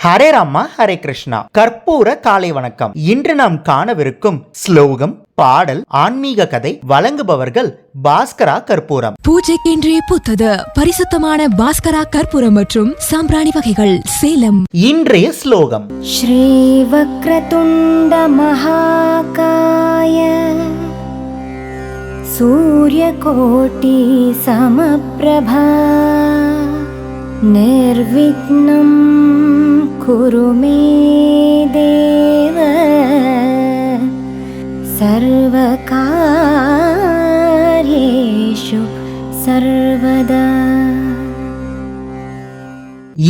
ஹரே ராமா ஹரே கிருஷ்ணா. கற்பூர காலை வணக்கம். இன்று நாம் காணவிருக்கும் ஸ்லோகம், பாடல், ஆன்மீக கதை வழங்குபவர்கள் பாஸ்கரா கற்பூரம். பூஜைக்கென்றே புத்தது பரிசுத்தமான பாஸ்கரா கற்பூரம் மற்றும் சாம்பிராணி வகைகள், சேலம். இன்றைய ஸ்லோகம்: ஸ்ரீ வக்ரதுண்ட மகாகாய சூரியகோட்டி சமப்ரபா நிர்விக்னம் குரு மே தேவ சர்வகார்யேஷு சர்வதா.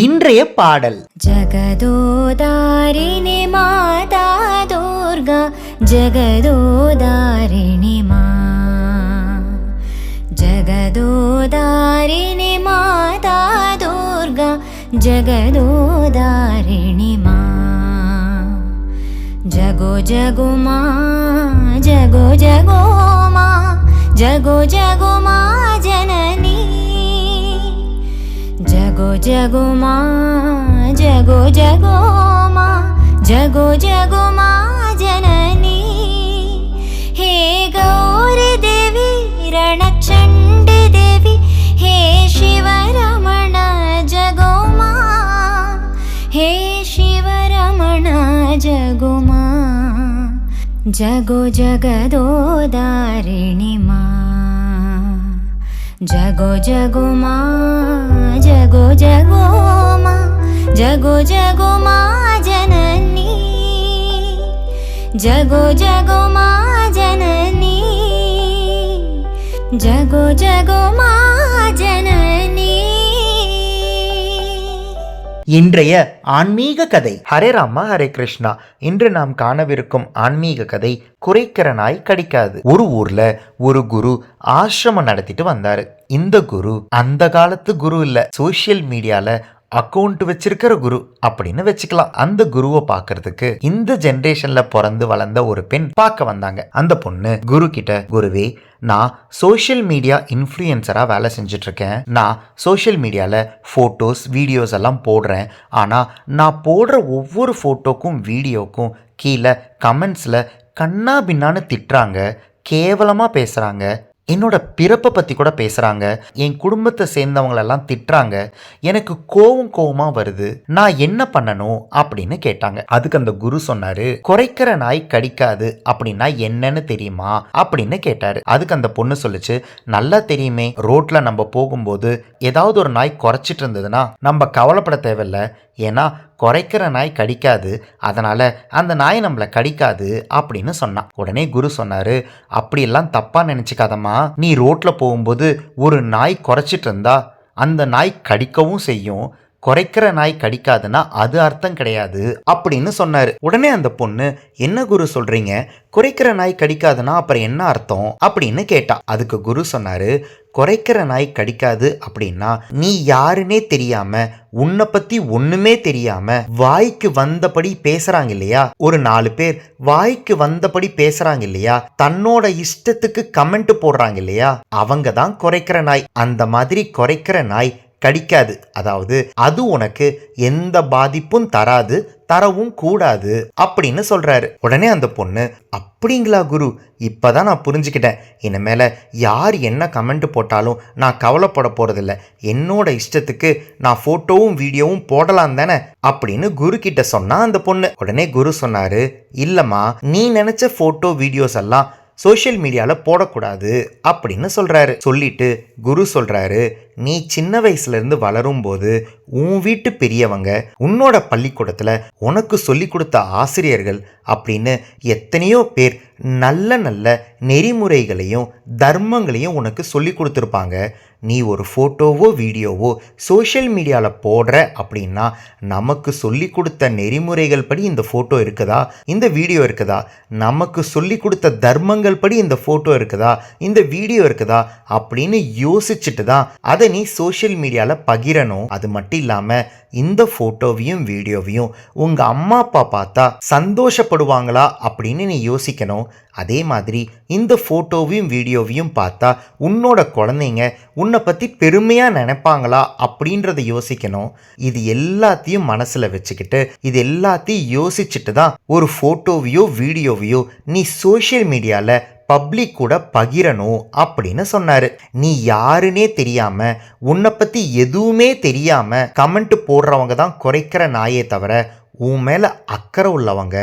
இன்றைய பாடல்: ஜகதோதாரிணி மாதா துர்கா ஜகதோதாரிணி மா, ஜகதோதாரிணி மாதா துர்கா ஜகதோதாரிணி மா. ஜகோ ஜகோ மா, ஜகோ ஜகோ மா, ஜகோ ஜகோ மா ஜனனி, ஜகோ ஜகோ மா, ஜகோ ஜகோ மா, ஜகோ ஜகோ மா ஜனனி. ஹே கௌரி தேவி ரணச்சண்டி தேவி, ஹே சிவரமண ஜகோ மா, ஹே சிவரமண ஜகோ மா. ஜகோ ஜகதோதாரிணி மா, ஜகோ ஜகோ மா, ஜகோ ஜகோ மா, ஜகோ ஜகோ மா ஜனனி, ஜகோ ஜகோ மா ஜனனி, ஜகோ ஜகோ மா ஜனனி. இன்றைய ஆன்மீக கதை. ஹரே ராமா ஹரே கிருஷ்ணா. இன்று நாம் காணவிருக்கும் ஆன்மீக கதை குறைக்கிற நாய் கடிக்காது. ஒரு ஊர்ல ஒரு குரு ஆசிரமம் நடத்திட்டு வந்தாரு. இந்த குரு அந்த காலத்து குரு இல்ல, சோசியல் மீடியால அக்கௌண்ட் வச்சிருக்கிற குரு அப்படின்னு வச்சுக்கலாம். அந்த குருவை பார்க்கறதுக்கு இந்த ஜெனரேஷன்ல பிறந்து வளர்ந்த ஒரு பெண் பார்க்க வந்தாங்க. அந்த பொண்ணு குரு கிட்ட, குருவே, நான் சோஷியல் மீடியா இன்ஃப்ளூயன்சரா வேலை செஞ்சுட்டு இருக்கேன். நான் சோஷியல் மீடியால போட்டோஸ் வீடியோஸ் எல்லாம் போடுறேன். ஆனா நான் போடுற ஒவ்வொரு போட்டோக்கும் வீடியோக்கும் கீழே கமெண்ட்ஸ்ல கண்ணா பின்னான்னு திட்டுறாங்க, கேவலமா பேசுறாங்க, என்னோட பிறப்பை பற்றி கூட பேசுகிறாங்க, என் குடும்பத்தை சேர்ந்தவங்களெல்லாம் திட்டுறாங்க. எனக்கு கோவமாக வருது. நான் என்ன பண்ணணும் அப்படின்னு கேட்டாங்க. அதுக்கு அந்த குரு சொன்னாரு, குறைக்கிற நாய் கடிக்காது அப்படின்னா என்னன்னு தெரியுமா அப்படின்னு கேட்டாரு. அதுக்கு அந்த பொண்ணு சொல்லுச்சு, நல்லா தெரியுமே, ரோட்ல நம்ம போகும்போது ஏதாவது ஒரு நாய் குறைச்சிட்டு இருந்ததுன்னா நம்ம கவலைப்பட தேவையில்லை, ஏன்னா குறைக்கிற நாய் கடிக்காது, அதனால அந்த நாய் நம்மளை கடிக்காது அப்படின்னு சொன்னான். உடனே குரு சொன்னாரு, அப்படியெல்லாம் தப்பா நினைச்சுக்காதம்மா, நீ ரோட்ல போகும்போது ஒரு நாய் குறைச்சிட்டு இருந்தா அந்த நாய் கடிக்கவும் செய்யும், குறைக்கிற நாய் கடிக்காதுன்னா அது அர்த்தம் கிடையாது அப்படின்னு சொன்னாரு. உடனே அந்த பொண்ணு, என்ன குரு சொல்றீங்க, குறைக்கிற நாய் கடிக்காதுன்னா அப்புறம் என்ன அர்த்தம் அப்படின்னு கேட்டா. அதுக்கு குரு சொன்னாரு, குறைக்கிற நாய் கடிக்காது அப்படின்னா நீ யாருன்னே தெரியாம, உன்னை பத்தி ஒண்ணுமே தெரியாம வாய்க்கு வந்தபடி பேசுறாங்க இல்லையா, ஒரு 4 பேர் வாய்க்கு வந்தபடி பேசுறாங்க இல்லையா, தன்னோட இஷ்டத்துக்கு கமெண்ட் போடுறாங்க இல்லையா, அவங்க தான் குறைக்கிற நாய். அந்த மாதிரி குறைக்கிற நாய் கடிக்காது, அதாவது அது உனக்கு எந்த பாதிப்பும் தராது, தரவும் கூடாது அப்படின்னு சொல்றாரு. உடனே அந்த பொண்ணு, அப்படிங்களா குரு, இப்பதான் நான் புரிஞ்சுக்கிட்டேன். இனிமேல யார் என்ன கமெண்ட் போட்டாலும் நான் கவலைப்பட போறதில்ல, என்னோட இஷ்டத்துக்கு நான் போட்டோவும் வீடியோவும் போடலாம் தானே அப்படின்னு குரு கிட்ட சொன்னா அந்த பொண்ணு. உடனே குரு சொன்னாரு, இல்லம்மா, நீ நினைச்ச போட்டோ வீடியோஸ் எல்லாம் சோஷியல் மீடியாவில் போடக்கூடாது அப்படின்னு சொல்கிறாரு. சொல்லிட்டு குரு சொல்கிறாரு, நீ சின்ன வயசுலேருந்து வளரும்போது உன் வீட்டு பெரியவங்க, உன்னோட பள்ளிக்கூடத்தில் உனக்கு சொல்லி கொடுத்த ஆசிரியர்கள் அப்படின்னு எத்தனையோ பேர் நல்ல நல்ல நெறிமுறைகளையும் தர்மங்களையும் உனக்கு சொல்லி கொடுத்துருப்பாங்க. நீ ஒரு ஃபோட்டோவோ வீடியோவோ சோஷியல் மீடியாவில் போடுற அப்படின்னா நமக்கு சொல்லி கொடுத்த நெறிமுறைகள் படி இந்த ஃபோட்டோ இருக்குதா, இந்த வீடியோ இருக்குதா, நமக்கு சொல்லி கொடுத்த தர்மங்கள் படி இந்த ஃபோட்டோ இருக்குதா, இந்த வீடியோ இருக்குதா அப்படின்னு யோசிச்சுட்டு தான் அதை நீ சோஷியல் மீடியாவில் பகிரணும். அது மட்டும் இல்லாமல் இந்த ஃபோட்டோவையும் வீடியோவையும் உங்கள் அம்மா அப்பா பார்த்தா சந்தோஷப்படுவாங்களா அப்படின்னு நீ யோசிக்கணும். அதே மாதிரி இந்த ஃபோட்டோவையும் வீடியோவையும் பார்த்தா உன்னோட குழந்தைங்க உன்னை பற்றி பெருமையாக நினைப்பாங்களா அப்படின்றத யோசிக்கணும். இது எல்லாத்தையும் மனசில் வச்சுக்கிட்டு இது எல்லாத்தையும் யோசிச்சுட்டு தான் ஒரு ஃபோட்டோவையோ வீடியோவையோ நீ சோஷியல் மீடியாவில் பப்ளிக் கூட பகிரணும் அப்படின்னு சொன்னாரு. நீ யாருன்னே தெரியாம உன்னை பத்தி எதுவுமே தெரியாம கமெண்ட் போடுறவங்க தான் குறைக்கிற நாயே தவிர உன் மேல அக்கறை உள்ளவங்க,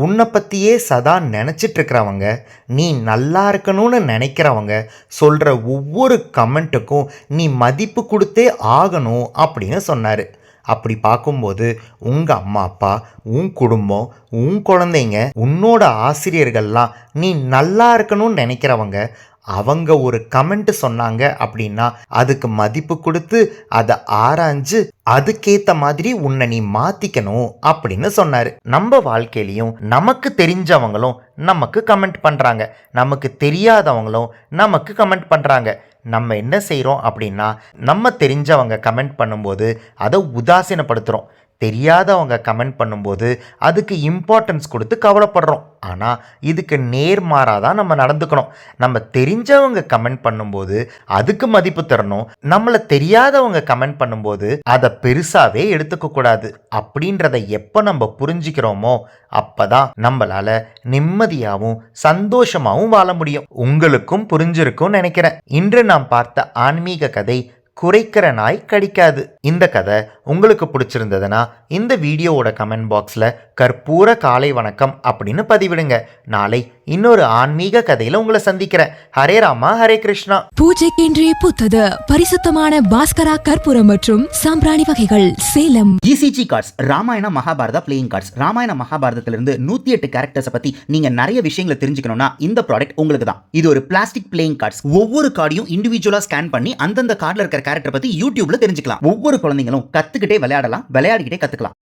உன்னை பத்தியே சதா நினைச்சிட்டு இருக்கிறவங்க, நீ நல்லா இருக்கணும்னு நினைக்கிறவங்க சொல்ற ஒவ்வொரு கமெண்ட்டுக்கும் நீ மதிப்பு கொடுத்தே ஆகணும் அப்படின்னு சொன்னாரு. அப்படி பார்க்கும்போது உங்கள் அம்மா அப்பா, உன் குடும்பம், உன் குழந்தைங்க, உன்னோட ஆசிரியர்கள்லாம் நீ நல்லா இருக்கணும்னு நினைக்கிறவங்க, அவங்க ஒரு கமெண்ட் சொன்னாங்க அப்படின்னா அதுக்கு மதிப்பு கொடுத்து அதை ஆராய்ஞ்சு அதுக்கேற்ற மாதிரி உன்னை நீ மாற்றிக்கணும் அப்படின்னு சொன்னார். நம்ம வாழ்க்கையிலையும் நமக்கு தெரிஞ்சவங்களும் நமக்கு கமெண்ட் பண்ணுறாங்க, நமக்கு தெரியாதவங்களும் நமக்கு கமெண்ட் பண்ணுறாங்க. நம்ம என்ன செய்கிறோம் அப்படின்னா நம்ம தெரிஞ்சவங்க கமெண்ட் பண்ணும்போது அதை உதாசீனப்படுத்துகிறோம், தெரியாதவங்க கமெண்ட் பண்ணும்போது அதுக்கு இம்பார்ட்டன்ஸ் கொடுத்து கவலைப்படுறோம். ஆனால் இதுக்கு நேர்மாறாக தான் நம்ம நடந்துக்கணும். நம்ம தெரிஞ்சவங்க கமெண்ட் பண்ணும்போது அதுக்கு மதிப்பு தரணும், நம்மளை தெரியாதவங்க கமெண்ட் பண்ணும்போது அதை பெருசாகவே எடுத்துக்கக்கூடாது. அப்படின்றத எப்போ நம்ம புரிஞ்சுக்கிறோமோ அப்போ தான் நம்மளால் நிம்மதியாகவும் சந்தோஷமாகவும் வாழ முடியும். உங்களுக்கும் புரிஞ்சிருக்கும்னு நினைக்கிறேன். இன்று நாம் பார்த்த ஆன்மீக கதை குறைக்கிற நாய் கடிக்காது. இந்த கதை உங்களுக்கு பிடிச்சிருந்ததுன்னா இந்த வீடியோவோட கமெண்ட் பாக்ஸில் கற்பூர காலை வணக்கம் அப்படின்னு பதிவிடுங்க. நாளை இன்னொரு ஆன்மீக கதையில உங்களை சந்திக்கிறேன். ஹரே ராமா ஹரே கிருஷ்ணா. பூஜைக்கென்றே பூத்தது பரிசுத்தமான பாஸ்கரா கற்பூரம் மற்றும் சாம்பிராணி வகைகள் Salem. ECG cards Ramayana Mahabharata playing cards. ராமாயண மகாபாரதத்திலிருந்து 108 கேரக்டர்ஸை பத்தி நீங்க நிறைய விஷயங்களை தெரிஞ்சுக்கணும்னா இந்த ப்ராடக்ட் உங்களுக்கு தான். இது ஒரு பிளாஸ்டிக் பிளேயிங் கார்ட்ஸ். ஒவ்வொரு கார்டையும் இண்டிவிஜுவலா ஸ்கேன் பண்ணி அந்தந்த கார்டில் இருக்கிற கேரக்டர் பத்தி யூடியூப்ல தெரிஞ்சுக்கலாம். ஒவ்வொரு குழந்தைங்களும் கத்துக்கிட்டே விளையாடலாம், விளையாடிக்கிட்டே கத்துக்கலாம்.